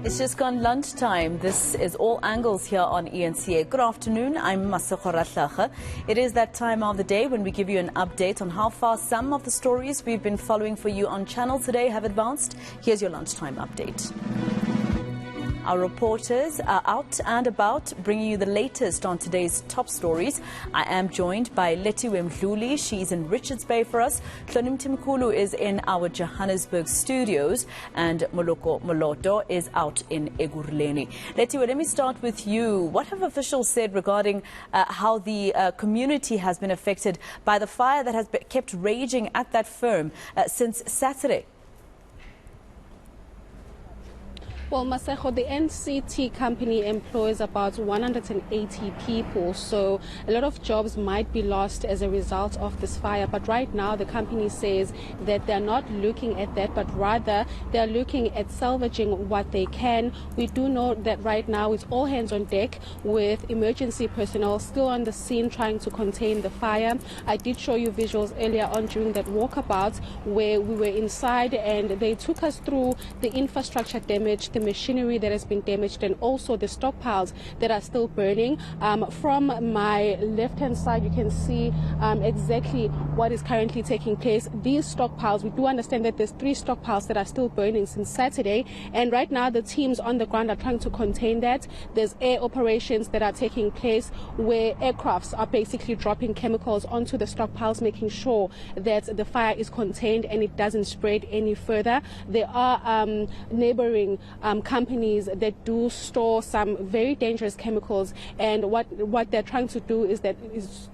It's just gone lunchtime. This is All Angles here on eNCA. Good afternoon. I'm Masakhoratlacha. It is that time of the day when we give you an update on how far some of the stories we've been following for you on channel today have advanced. Here's your lunchtime update. Our reporters are out and about, bringing you the latest on today's top stories. I am joined by Lethiwe Mdluli. She's in Richards Bay for us. Hloni Mtimkulu is in our Johannesburg studios, and Moloto is out in Ekurhuleni. Lethiwe, let me start with you. What have officials said regarding how the community has been affected by the fire that has kept raging at that firm since Saturday? Well, Maseko, the NCT company employs about 180 people, so a lot of jobs might be lost as a result of this fire. But right now, the company says that they're not looking at that, but rather they're looking at salvaging what they can. We do know that right now it's all hands on deck with emergency personnel still on the scene trying to contain the fire. I did show you visuals earlier on during that walkabout where we were inside, and they took us through the infrastructure damage, the machinery that has been damaged, and also the stockpiles that are still burning. From my left-hand side, you can see exactly what is currently taking place. These stockpiles, we do understand that there's 3 stockpiles that are still burning since Saturday, and right now the teams on the ground are trying to contain that. There's air operations that are taking place where aircrafts are basically dropping chemicals onto the stockpiles, making sure that the fire is contained and it doesn't spread any further. There are neighboring companies that do store some very dangerous chemicals, and what they're trying to do is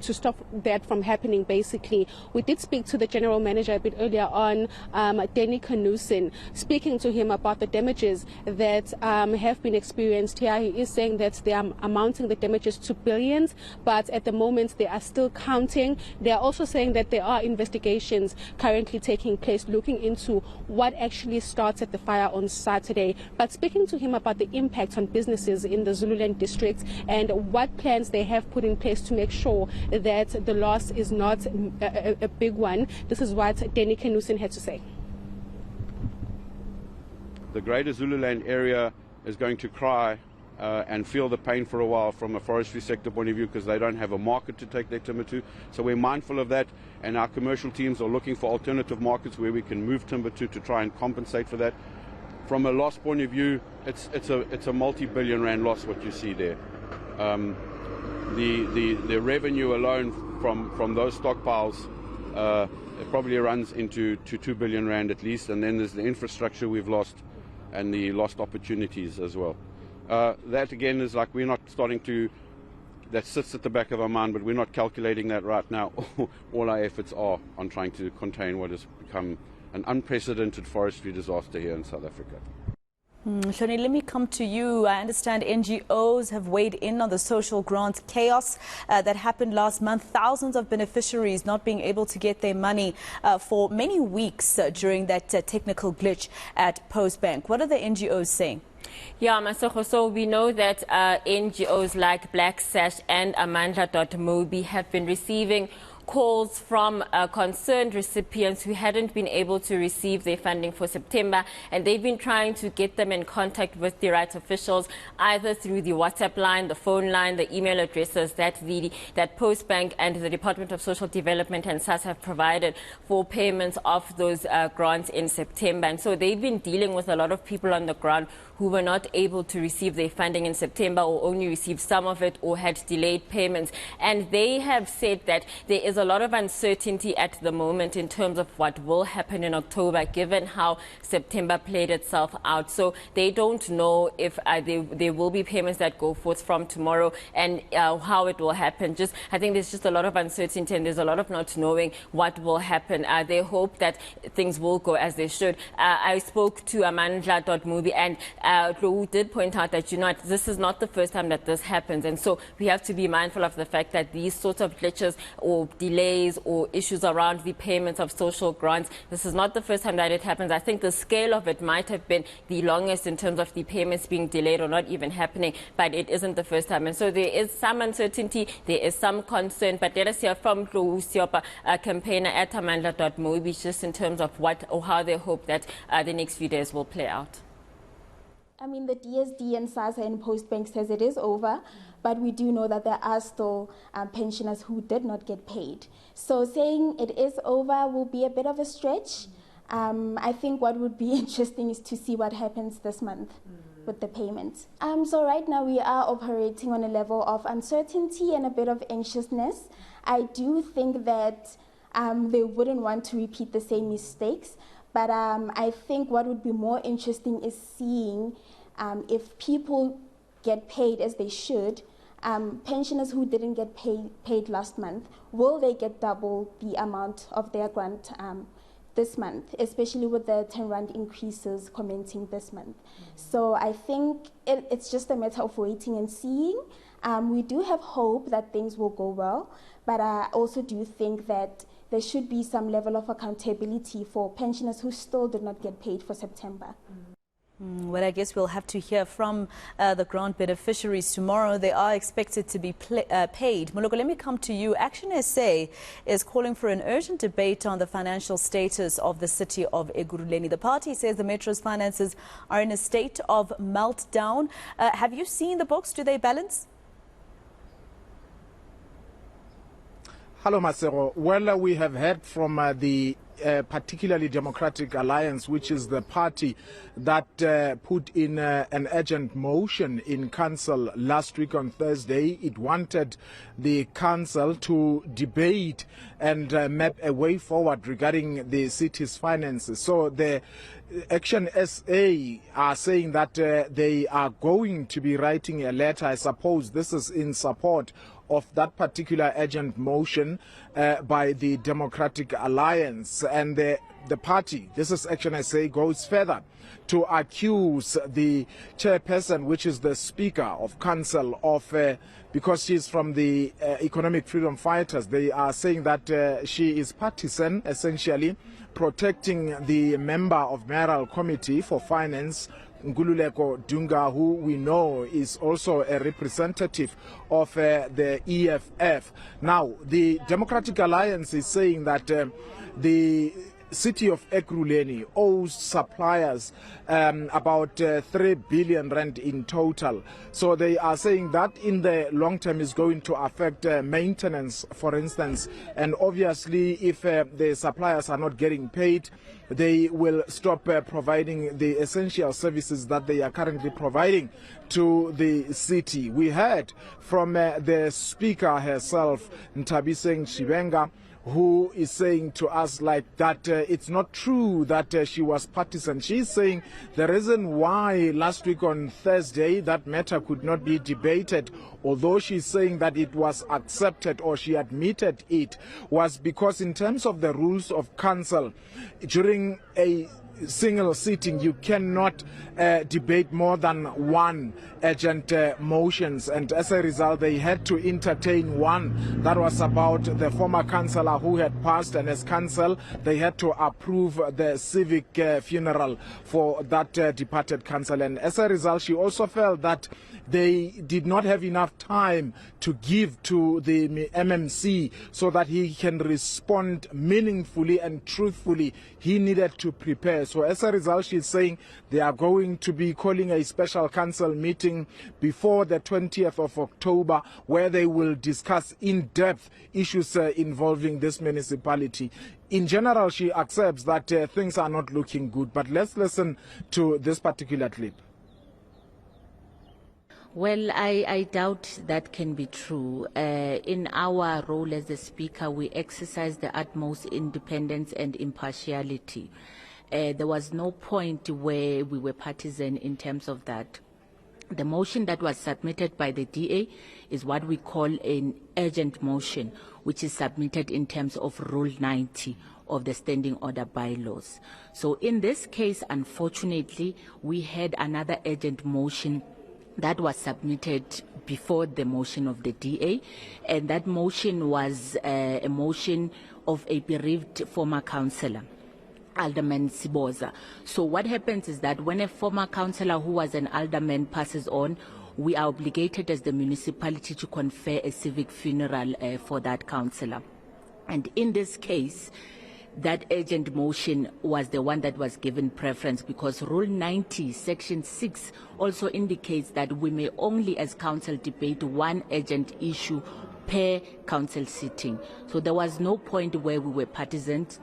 to stop that from happening. Basically, we did speak to the general manager a bit earlier on, Danny Kanusin, speaking to him about the damages that have been experienced here. He is saying that they are amounting the damages to billions, but at the moment they are still counting. They are also saying that there are investigations currently taking place looking into what actually started the fire on Saturday. But speaking to him about the impact on businesses in the Zululand district and what plans they have put in place to make sure that the loss is not a big one, this is what Danny Kanusin had to say. The greater Zululand area is going to cry and feel the pain for a while from a forestry sector point of view, because they don't have a market to take their timber to. So we're mindful of that, and our commercial teams are looking for alternative markets where we can move timber to try and compensate for that. From a loss point of view, it's a multi-billion rand loss what you see there. The revenue alone from those stockpiles it probably runs into 2 billion rand at least, and then there's the infrastructure we've lost and the lost opportunities as well. That again is like we're not starting to. That sits at the back of our mind, but we're not calculating that right now. All our efforts are on trying to contain what has become an unprecedented forestry disaster here in South Africa. Hloni, let me come to you. I understand NGOs have weighed in on the social grant chaos that happened last month. Thousands of beneficiaries not being able to get their money for many weeks during that technical glitch at Postbank. What are the NGOs saying? Yeah, Masoko, so we know that NGOs like Black Sash and Amandla.mobi have been receiving calls from concerned recipients who hadn't been able to receive their funding for September, and they've been trying to get them in contact with the right officials, either through the WhatsApp line, the phone line, the email addresses that Postbank and the Department of Social Development and SAS have provided for payments of those grants in September. And so they've been dealing with a lot of people on the ground who were not able to receive their funding in September, or only received some of it, or had delayed payments. And they have said that there is a lot of uncertainty at the moment in terms of what will happen in October, given how September played itself out. So they don't know if there will be payments that go forth from tomorrow, and how it will happen. I think there's just a lot of uncertainty, and there's a lot of not knowing what will happen. They hope that things will go as they should. I spoke to Amandla.mobi, and who did point out that, this is not the first time that this happens. And so we have to be mindful of the fact that these sorts of glitches or delays or issues around the payments of social grants, this is not the first time that it happens. I think the scale of it might have been the longest in terms of the payments being delayed or not even happening, but it isn't the first time. And so there is some uncertainty, there is some concern, but let us hear from a campaigner at Amandla.mobi just in terms of what or how they hope that the next few days will play out. I mean, the DSD and SASSA and Postbank says it is over, but we do know that there are still pensioners who did not get paid. So saying it is over will be a bit of a stretch. I think what would be interesting is to see what happens this month with the payments. So right now we are operating on a level of uncertainty and a bit of anxiousness. I do think that they wouldn't want to repeat the same mistakes, but I think what would be more interesting is seeing if people get paid as they should. Pensioners who didn't get paid last month, will they get double the amount of their grant this month, especially with the 10 Rand increases commencing this month? So I think it's just a matter of waiting and seeing. We do have hope that things will go well, but I also do think that there should be some level of accountability for pensioners who still did not get paid for September. Well, I guess we'll have to hear from the grant beneficiaries tomorrow. They are expected to be paid. Moloko, let me come to you. Action SA is calling for an urgent debate on the financial status of the city of Ekurhuleni. The party says the metro's finances are in a state of meltdown. Have you seen the books? Do they balance? Hello, Masero. Well, we have heard from the particularly Democratic Alliance, which is the party that put in an urgent motion in council last week on Thursday. It wanted the council to debate and map a way forward regarding the city's finances. So the Action SA are saying that they are going to be writing a letter. I suppose this is in support of that particular urgent motion by the Democratic Alliance. And the party, this is Action SA, goes further to accuse the chairperson, which is the Speaker of Council, of because she's from the Economic Freedom Fighters. They are saying that she is partisan, essentially protecting the member of Mayoral Committee for Finance, Ngululeko Dunga, who we know is also a representative of the EFF. Now, the Democratic Alliance is saying that the city of Ekurhuleni owes suppliers about 3 billion rand in total. So they are saying that in the long term is going to affect maintenance, for instance. And obviously, if the suppliers are not getting paid, they will stop providing the essential services that they are currently providing to the city. We heard from the Speaker herself, Ntabiseng Shivenga, who is saying to us like that it's not true that she was partisan. She's saying the reason why last week on Thursday that matter could not be debated, although she's saying that it was accepted or she admitted it, was because in terms of the rules of council, during a single sitting you cannot debate more than one urgent motions, and as a result they had to entertain one that was about the former councillor who had passed, and as council they had to approve the civic funeral for that departed councillor. And as a result she also felt that they did not have enough time to give to the MMC so that he can respond meaningfully and truthfully. He needed to prepare. So as a result, she's saying they are going to be calling a special council meeting before the 20th of October where they will discuss in depth issues involving this municipality. In general, she accepts that things are not looking good. But let's listen to this particular clip. Well, I doubt that can be true. In our role as the Speaker, we exercise the utmost independence and impartiality. There was no point where we were partisan in terms of that. The motion that was submitted by the DA is what we call an urgent motion, which is submitted in terms of Rule 90 of the Standing Order bylaws. So in this case, unfortunately, we had another urgent motion that was submitted before the motion of the DA, and that motion was a motion of a bereaved former councillor, Alderman Siboza. So what happens is that when a former councillor who was an alderman passes on, we are obligated as the municipality to confer a civic funeral for that councillor. And in this case, that urgent motion was the one that was given preference, because Rule 90, Section 6 also indicates that we may only as council debate one urgent issue per council sitting. So there was no point where we were partisans.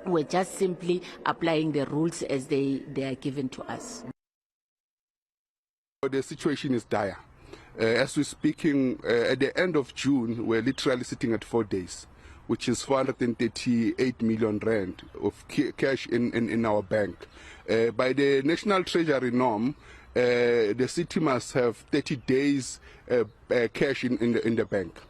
We're just simply applying the rules as they are given to us. The situation is dire. As we're speaking, at the end of June, we're literally sitting at 4 days, which is 438 million rand of cash in our bank. By the National Treasury norm, the city must have 30 days cash in the bank.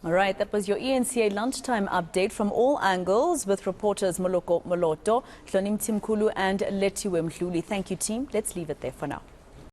All right, that was your eNCA lunchtime update from all angles with reporters Moloko, Moloto, Hloni, Mtimkulu and Lethiwe Mdluli. Thank you, team. Let's leave it there for now.